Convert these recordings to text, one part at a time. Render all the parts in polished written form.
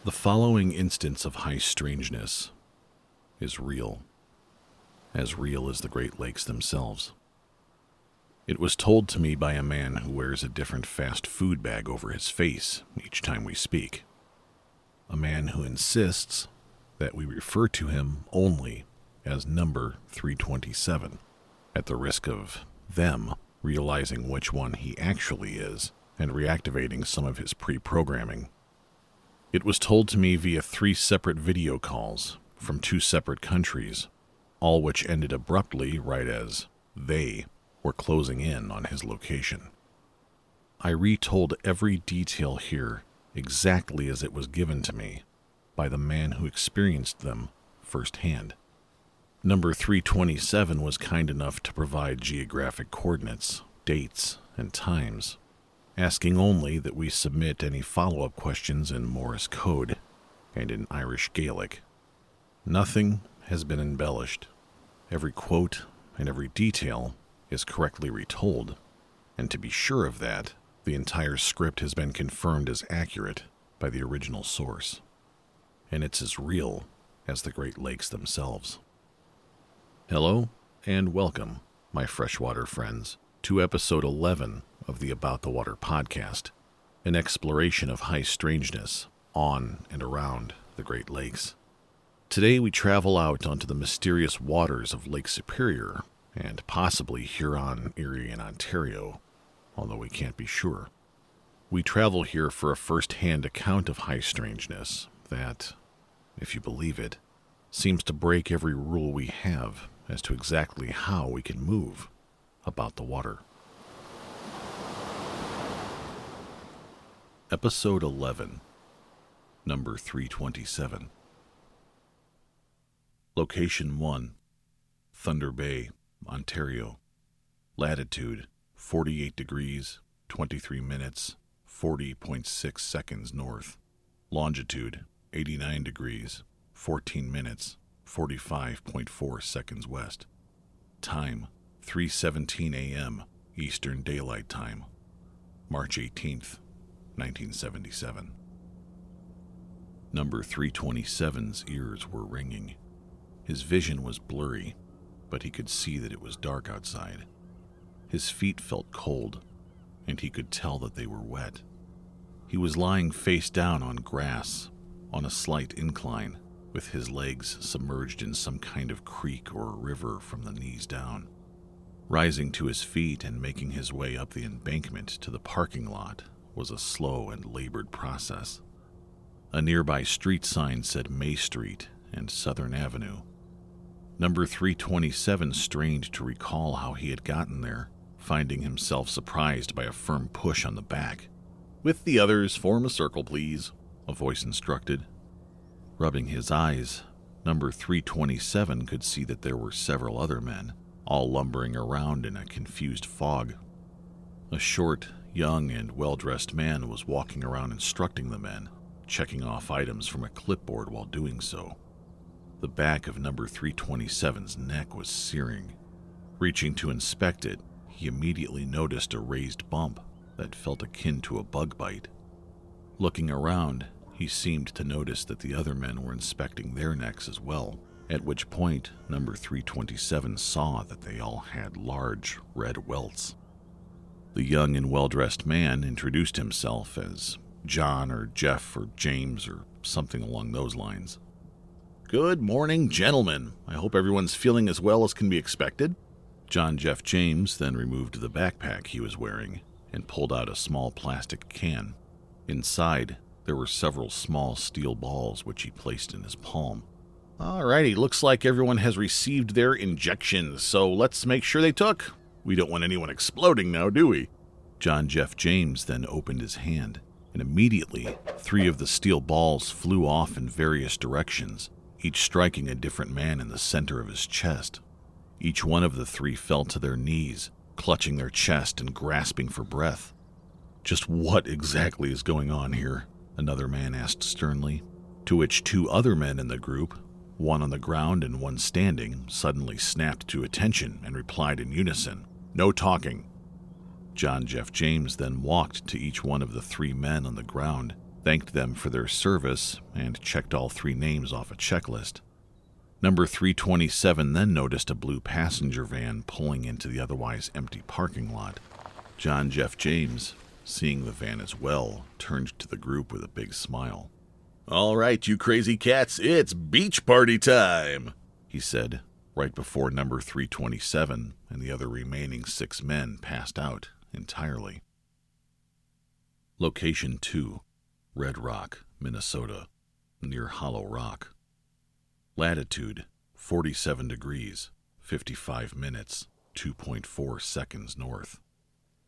The following instance of high strangeness is real as the Great Lakes themselves. It was told to me by a man who wears a different fast food bag over his face each time we speak. A man who insists that we refer to him only as number 327, at the risk of them realizing which one he actually is and reactivating some of his pre-programming. It was told to me via 3 separate video calls from 2 separate countries, all which ended abruptly right as they were closing in on his location. I retold every detail here exactly as it was given to me by the man who experienced them firsthand. Number 327 was kind enough to provide geographic coordinates, dates, and times, asking only that we submit any follow-up questions in Morse code and in Irish Gaelic. Nothing has been embellished. Every quote and every detail is correctly retold, and to be sure of that, the entire script has been confirmed as accurate by the original source. And it's as real as the Great Lakes themselves. Hello, and welcome, my freshwater friends, to episode 11 of the About the Water podcast, an exploration of high strangeness on and around the Great Lakes. Today we travel out onto the mysterious waters of Lake Superior and possibly Huron, Erie, and Ontario, although we can't be sure. We travel here for a first-hand account of high strangeness that, if you believe it, seems to break every rule we have as to exactly how we can move about the water. Episode 11, number 327. Location 1, Thunder Bay, Ontario. Latitude 48 degrees, 23 minutes, 40.6 seconds north. Longitude 89 degrees, 14 minutes, 45.4 seconds west. Time 3:17 a.m. Eastern Daylight Time. March 18th, 1977. Number 327's ears were ringing. His vision was blurry, but he could see that it was dark outside. His feet felt cold, and he could tell that they were wet. He was lying face down on grass, on a slight incline, with his legs submerged in some kind of creek or river from the knees down. Rising to his feet and making his way up the embankment to the parking lot was a slow and labored process. A nearby street sign said May Street and Southern Avenue. Number 327 strained to recall how he had gotten there, finding himself surprised by a firm push on the back. "With the others, form a circle, please," a voice instructed. Rubbing his eyes, number 327 could see that there were several other men, all lumbering around in a confused fog. A short, young, and well-dressed man was walking around instructing the men, checking off items from a clipboard while doing so. The back of number 327's neck was searing. Reaching to inspect it, he immediately noticed a raised bump that felt akin to a bug bite. Looking around, he seemed to notice that the other men were inspecting their necks as well, at which point number 327 saw that they all had large red welts. The young and well-dressed man introduced himself as John or Jeff or James or something along those lines. "Good morning, gentlemen. I hope everyone's feeling as well as can be expected." John Jeff James then removed the backpack he was wearing and pulled out a small plastic can. Inside, there were several small steel balls which he placed in his palm. "Alrighty, looks like everyone has received their injections, so let's make sure they took. We don't want anyone exploding now, do we?" John Jeff James then opened his hand, and immediately 3 of the steel balls flew off in various directions, each striking a different man in the center of his chest. Each one of the 3 fell to their knees, clutching their chest and grasping for breath. "Just what exactly is going on here?" another man asked sternly, to which 2 other men in the group, one on the ground and one standing, suddenly snapped to attention and replied in unison, "No talking." John Jeff James then walked to each one of the 3 men on the ground thanked them for their service, and checked all 3 names off a checklist. Number 327 then noticed a blue passenger van pulling into the otherwise empty parking lot. John Jeff James, seeing the van as well, turned to the group with a big smile. "All right, you crazy cats, it's beach party time," he said, right before number 327 and the other remaining 6 men passed out entirely. Location 2, Red Rock, Minnesota, near Hollow Rock. Latitude, 47 degrees, 55 minutes, 2.4 seconds north.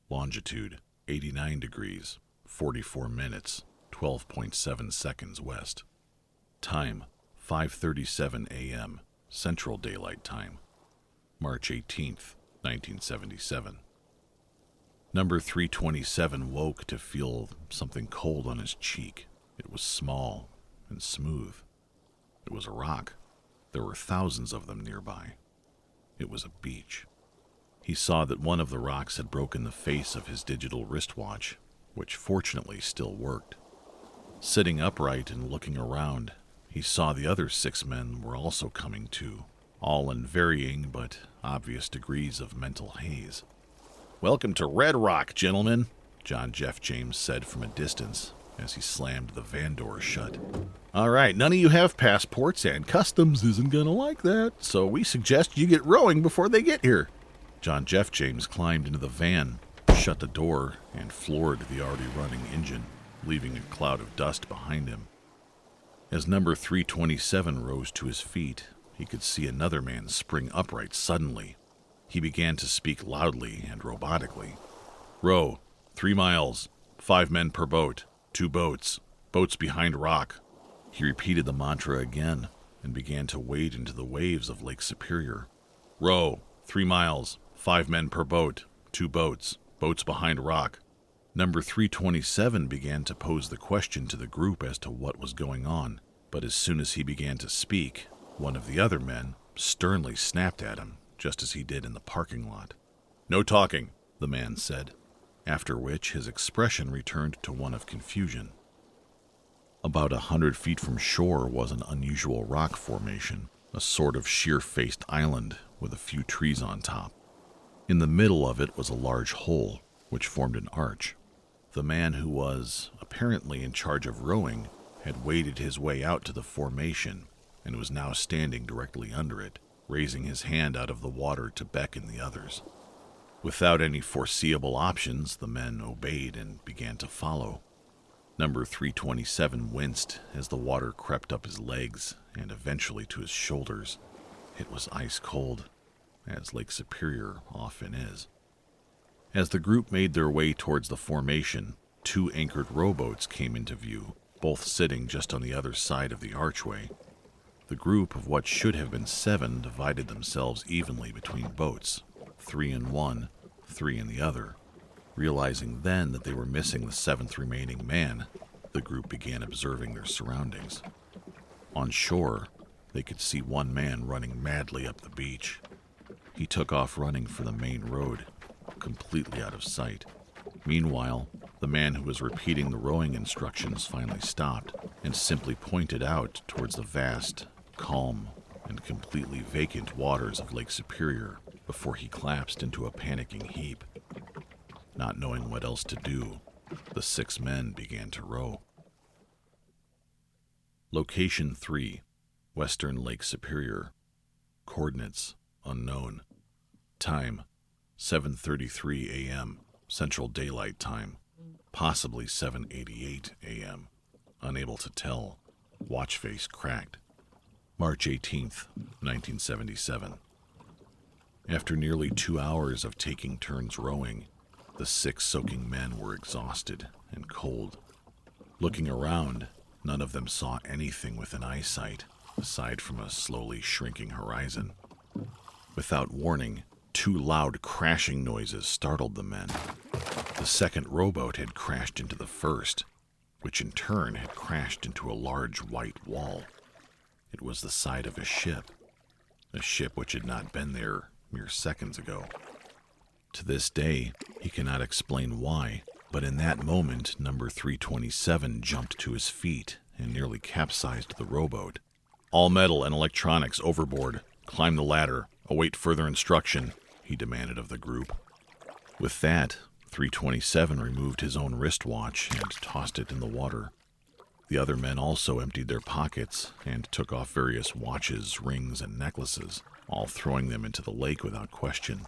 Longitude, 89 degrees, 44 minutes, 12.7 seconds west. Time, 5:37 a.m., Central Daylight Time. March 18th, 1977. Number 327 woke to feel something cold on his cheek. It was small and smooth. It was a rock. There were thousands of them nearby. It was a beach. He saw that one of the rocks had broken the face of his digital wristwatch, which fortunately still worked. Sitting upright and looking around, he saw the other 6 men were also coming to, all in varying but obvious degrees of mental haze. "Welcome to Red Rock, gentlemen," John Jeff James said from a distance as he slammed the van door shut. "All right, none of you have passports, and customs isn't gonna like that, so we suggest you get rowing before they get here." John Jeff James climbed into the van, shut the door, and floored the already running engine, leaving a cloud of dust behind him. As number 327 rose to his feet, he could see another man spring upright suddenly. He began to speak loudly and robotically. "Row, 3 miles, 5 men per boat, 2 boats, boats behind rock." He repeated the mantra again and began to wade into the waves of Lake Superior. "Row, 3 miles, 5 men per boat, 2 boats, boats behind rock." Number 327 began to pose the question to the group as to what was going on, but as soon as he began to speak, one of the other men sternly snapped at him, just as he did in the parking lot. "No talking," the man said, after which his expression returned to one of confusion. About 100 feet from shore was an unusual rock formation, a sort of sheer-faced island with a few trees on top. In the middle of it was a large hole, which formed an arch. The man who was, apparently in charge of rowing, had waded his way out to the formation and was now standing directly under it, raising his hand out of the water to beckon the others. Without any foreseeable options, the men obeyed and began to follow. Number 327 winced as the water crept up his legs and eventually to his shoulders. It was ice cold, as Lake Superior often is. As the group made their way towards the formation, 2 anchored rowboats came into view, both sitting just on the other side of the archway. The group of what should have been 7 divided themselves evenly between boats, 3 in one, 3 in the other. Realizing then that they were missing the 7th remaining man, the group began observing their surroundings. On shore, they could see one man running madly up the beach. He took off running for the main road, completely out of sight. Meanwhile, the man who was repeating the rowing instructions finally stopped and simply pointed out towards the vast, calm, and completely vacant waters of Lake Superior before he collapsed into a panicking heap. Not knowing what else to do, the 6 men began to row. Location 3, Western Lake Superior. Coordinates unknown. Time, 7:33 a.m., Central Daylight Time, possibly 7:88 a.m. Unable to tell. Watch face cracked. March 18th, 1977. After nearly 2 hours of taking turns rowing, the 6 soaking men were exhausted and cold. Looking around, none of them saw anything within eyesight, aside from a slowly shrinking horizon. Without warning, 2 loud crashing noises startled the men. The second rowboat had crashed into the first, which in turn had crashed into a large white wall. It was the side of a ship which had not been there mere seconds ago. To this day, he cannot explain why, But in that moment, number 327 jumped to his feet and nearly capsized the rowboat. "All metal and electronics overboard. Climb the ladder. Await further instruction," he demanded of the group. With that, 327 removed his own wristwatch and tossed it in the water. The other men also emptied their pockets and took off various watches, rings, and necklaces, all throwing them into the lake without question.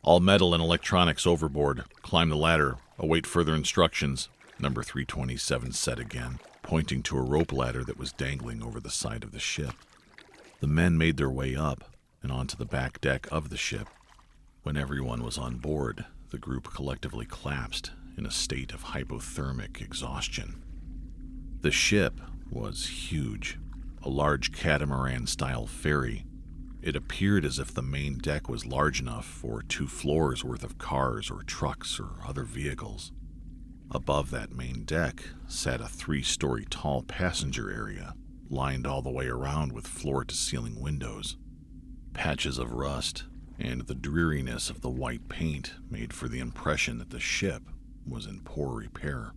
"All metal and electronics overboard. Climb the ladder. Await further instructions," number 327 said again, pointing to a rope ladder that was dangling over the side of the ship. The men made their way up and onto the back deck of the ship. When everyone was on board, the group collectively collapsed in a state of hypothermic exhaustion. The ship was huge, a large catamaran-style ferry. It appeared as if the main deck was large enough for 2 floors worth of cars or trucks or other vehicles. Above that main deck sat a 3-story tall passenger area, lined all the way around with floor-to-ceiling windows. Patches of rust and the dreariness of the white paint made for the impression that the ship was in poor repair.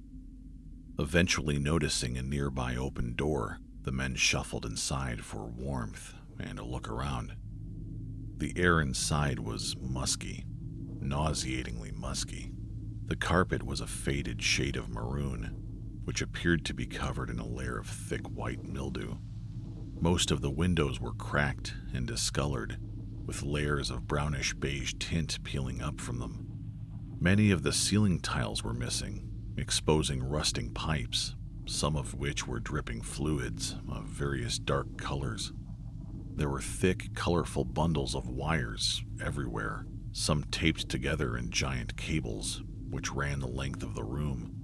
Eventually noticing a nearby open door, the men shuffled inside for warmth and a look around. The air inside was musky, nauseatingly musky. The carpet was a faded shade of maroon, which appeared to be covered in a layer of thick white mildew. Most of the windows were cracked and discolored, with layers of brownish beige tint peeling up from them. Many of the ceiling tiles were missing, exposing rusting pipes, some of which were dripping fluids of various dark colors. There were thick, colorful bundles of wires everywhere, some taped together in giant cables, which ran the length of the room.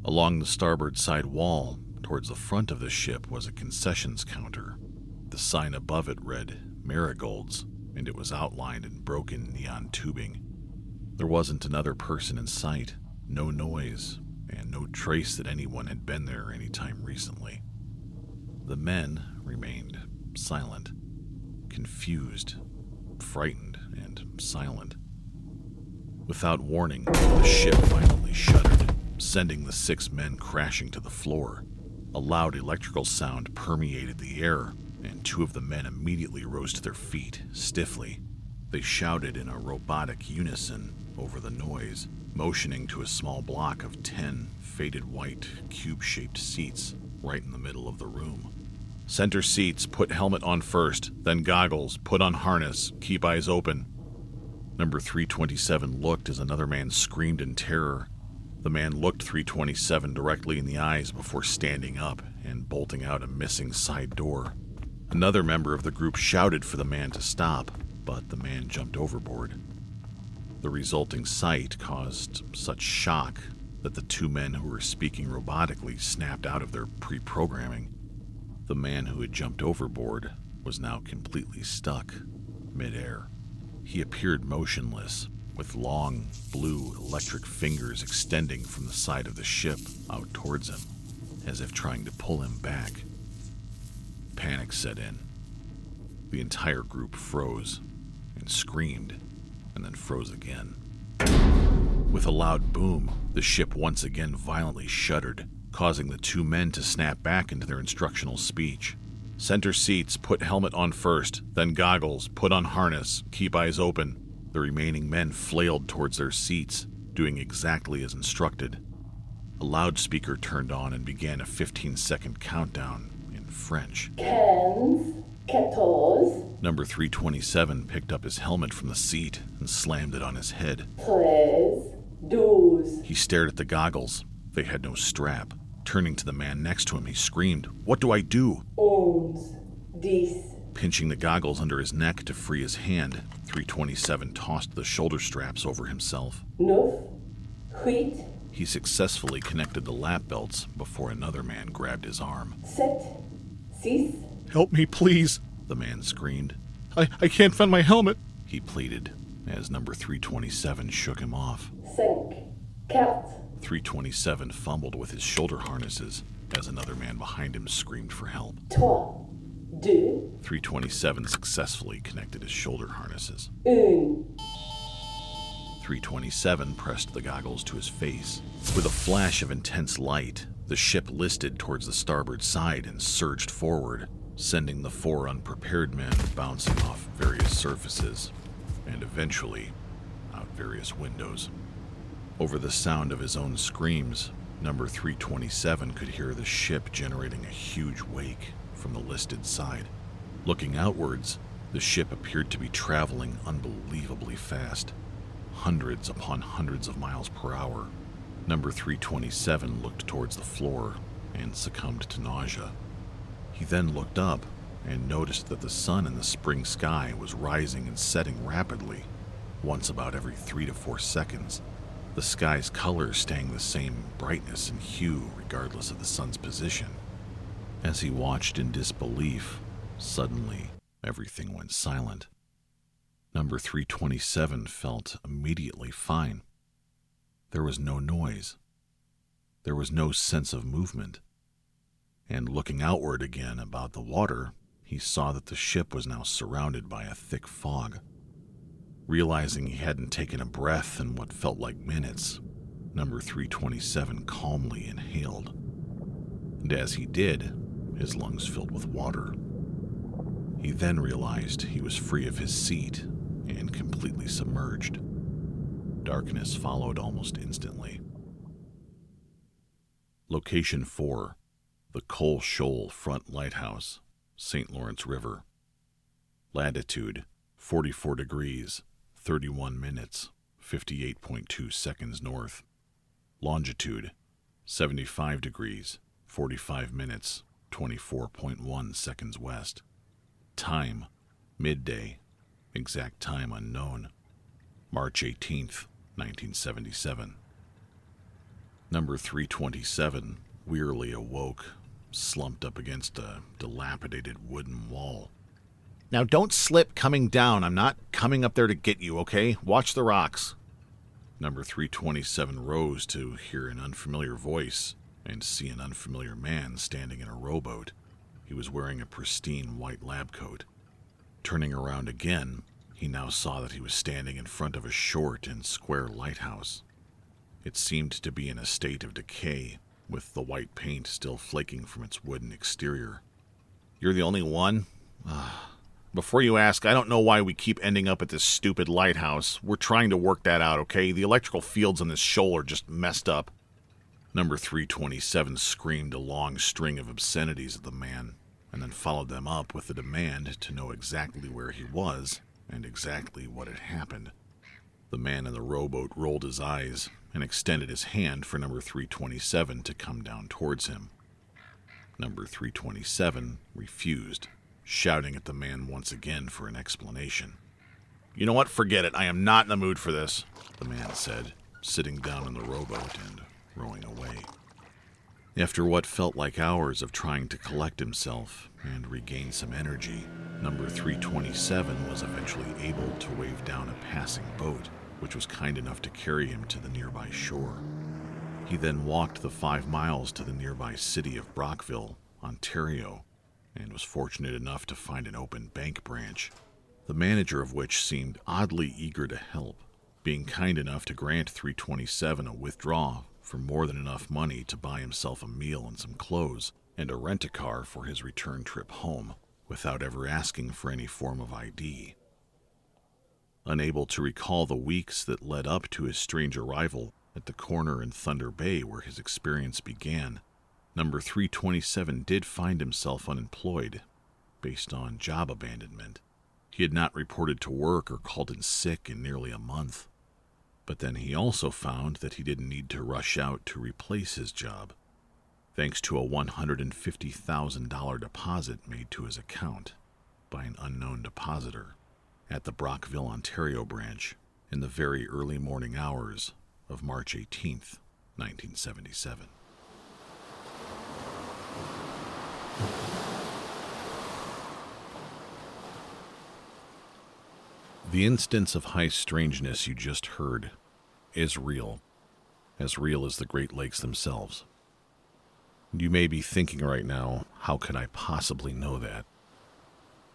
Along the starboard side wall, towards the front of the ship, was a concessions counter. The sign above it read Marigolds, and it was outlined in broken neon tubing. There wasn't another person in sight, no noise, and no trace that anyone had been there any time recently. The men remained silent, confused, frightened, and silent. Without warning, the ship violently shuddered, sending the 6 men crashing to the floor. A loud electrical sound permeated the air, and 2 of the men immediately rose to their feet, stiffly. They shouted in a robotic unison over the noise, motioning to a small block of 10 faded white, cube-shaped seats right in the middle of the room. "Center seats, put helmet on first, then goggles, put on harness, keep eyes open." Number 327 looked as another man screamed in terror. The man looked 327 directly in the eyes before standing up and bolting out a missing side door. Another member of the group shouted for the man to stop, but the man jumped overboard. The resulting sight caused such shock that the 2 men who were speaking robotically snapped out of their pre-programming. The man who had jumped overboard was now completely stuck mid-air. He appeared motionless, with long, blue, electric fingers extending from the side of the ship out towards him, as if trying to pull him back. Panic set in. The entire group froze and screamed, and then froze again. With a loud boom, the ship once again violently shuddered, causing the 2 men to snap back into their instructional speech. "Center seats, put helmet on first, then goggles, put on harness, keep eyes open." The remaining men flailed towards their seats, doing exactly as instructed. A loudspeaker turned on and began a 15-second countdown in French. 15, 14, Number 327 picked up his helmet from the seat and slammed it on his head. 13, 12. He stared at the goggles. They had no strap. Turning to the man next to him, he screamed, "What do I do?" 11, 10. Pinching the goggles under his neck to free his hand, 327 tossed the shoulder straps over himself. 9, 8, He successfully connected the lap belts before another man grabbed his arm. 7, 6. "Help me, please," the man screamed. I can't find my helmet," he pleaded, as number 327 shook him off. 5, 4. 327 fumbled with his shoulder harnesses as another man behind him screamed for help. 3, 2. 327 successfully connected his shoulder harnesses. 1. 327 pressed the goggles to his face. With a flash of intense light, the ship listed towards the starboard side and surged forward, sending the 4 unprepared men bouncing off various surfaces, and eventually out various windows. Over the sound of his own screams, number 327 could hear the ship generating a huge wake from the listed side. Looking outwards, the ship appeared to be traveling unbelievably fast, hundreds upon hundreds of miles per hour. Number 327 looked towards the floor and succumbed to nausea. He then looked up and noticed that the sun in the spring sky was rising and setting rapidly, once about every 3 to 4 seconds, the sky's color staying the same brightness and hue regardless of the sun's position. As he watched in disbelief, suddenly everything went silent. Number 327 felt immediately fine. There was no noise. There was no sense of movement. And looking outward again about the water, he saw that the ship was now surrounded by a thick fog. Realizing he hadn't taken a breath in what felt like minutes, number 327 calmly inhaled. And as he did, his lungs filled with water. He then realized he was free of his seat and completely submerged. Darkness followed almost instantly. Location 4, the Coal Shoal Front Lighthouse, St. Lawrence River. Latitude 44 degrees, 31 minutes, 58.2 seconds north. Longitude 75 degrees, 45 minutes, 24.1 seconds west. Time, midday, exact time unknown. March 18th, 1977. Number 327 wearily awoke, slumped up against a dilapidated wooden wall. "Now don't slip coming down. I'm not coming up there to get you, okay? Watch the rocks." Number 327 rose to hear an unfamiliar voice and see an unfamiliar man standing in a rowboat. He was wearing a pristine white lab coat. Turning around again, he now saw that he was standing in front of a short and square lighthouse. It seemed to be in a state of decay, with the white paint still flaking from its wooden exterior. "You're the only one? Before you ask, I don't know why we keep ending up at this stupid lighthouse. We're trying to work that out, okay? The electrical fields on this shoal are just messed up." Number 327 screamed a long string of obscenities at the man, and then followed them up with the demand to know exactly where he was and exactly what had happened. The man in the rowboat rolled his eyes and extended his hand for number 327 to come down towards him. Number 327 refused, shouting at the man once again for an explanation. "You know what? Forget it. I am not in the mood for this," the man said, sitting down in the rowboat and rowing away. After what felt like hours of trying to collect himself and regain some energy, number 327 was eventually able to wave down a passing boat, which was kind enough to carry him to the nearby shore. He then walked the 5 miles to the nearby city of Brockville, Ontario, and was fortunate enough to find an open bank branch, the manager of which seemed oddly eager to help, being kind enough to grant 327 a withdrawal for more than enough money to buy himself a meal and some clothes, and a rent-a-car for his return trip home, without ever asking for any form of ID. Unable to recall the weeks that led up to his strange arrival at the corner in Thunder Bay where his experience began, number 327 did find himself unemployed, based on job abandonment. He had not reported to work or called in sick in nearly a month. But then he also found that he didn't need to rush out to replace his job, thanks to a $150,000 deposit made to his account by an unknown depositor at the Brockville, Ontario branch in the very early morning hours of March 18th, 1977. The instance of high strangeness you just heard is real, as real as the Great Lakes themselves. You may be thinking right now, how could I possibly know that?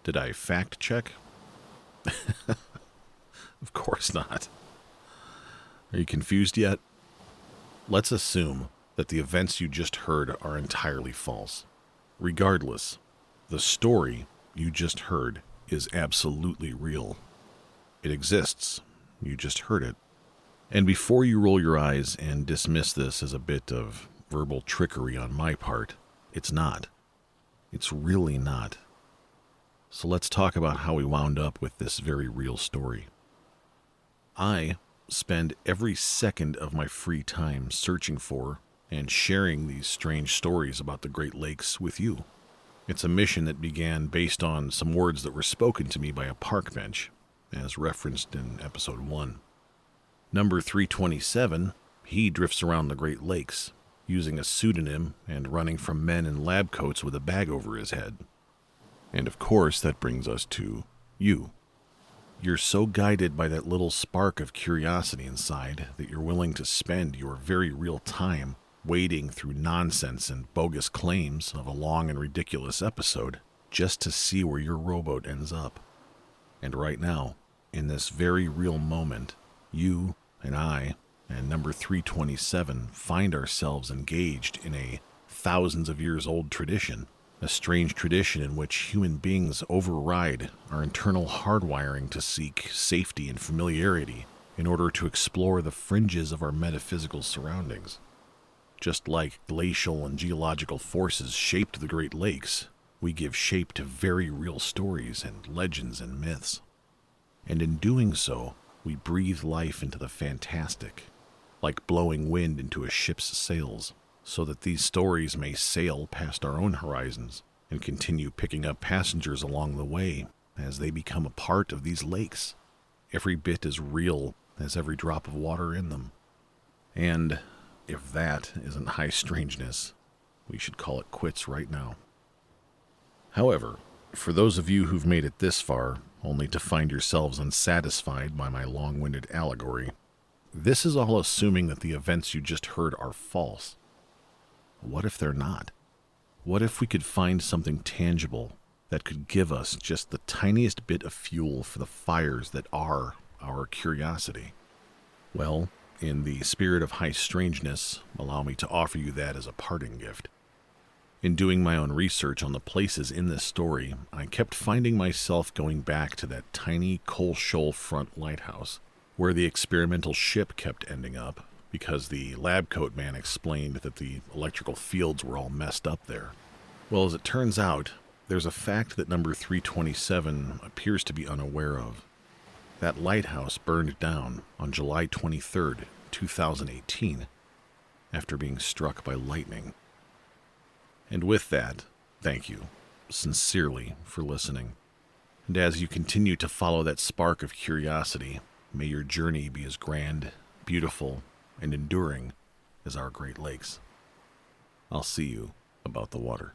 Did I fact check? Of course not. Are you confused yet? Let's assume that the events you just heard are entirely false. Regardless, the story you just heard is absolutely real. It exists. You just heard it. And before you roll your eyes and dismiss this as a bit of verbal trickery on my part, it's not. It's really not. So let's talk about how we wound up with this very real story. I spend every second of my free time searching for and sharing these strange stories about the Great Lakes with you. It's a mission that began based on some words that were spoken to me by a park bench, as referenced in episode 1. Number 327, he drifts around the Great Lakes, using a pseudonym and running from men in lab coats with a bag over his head. And of course, that brings us to you. You're so guided by that little spark of curiosity inside that you're willing to spend your very real time wading through nonsense and bogus claims of a long and ridiculous episode just to see where your rowboat ends up. And right now, in this very real moment, you and I and number 327 find ourselves engaged in a thousands of years old tradition. A strange tradition in which human beings override our internal hardwiring to seek safety and familiarity in order to explore the fringes of our metaphysical surroundings. Just like glacial and geological forces shaped the Great Lakes, we give shape to very real stories and legends and myths. And in doing so, we breathe life into the fantastic, like blowing wind into a ship's sails, so that these stories may sail past our own horizons and continue picking up passengers along the way as they become a part of these lakes, every bit as real as every drop of water in them. And if that isn't high strangeness, we should call it quits right now. However, for those of you who've made it this far, only to find yourselves unsatisfied by my long-winded allegory, this is all assuming that the events you just heard are false. What if they're not? What if we could find something tangible that could give us just the tiniest bit of fuel for the fires that are our curiosity? Well, in the spirit of high strangeness, allow me to offer you that as a parting gift. In doing my own research on the places in this story, I kept finding myself going back to that tiny coal shoal front lighthouse, where the experimental ship kept ending up, because the lab coat man explained that the electrical fields were all messed up there. Well, as it turns out, there's a fact that number 327 appears to be unaware of. That lighthouse burned down on July 23rd, 2018, after being struck by lightning. And with that, thank you, sincerely, for listening. And as you continue to follow that spark of curiosity, may your journey be as grand, beautiful, and enduring as our Great Lakes. I'll see you about the water.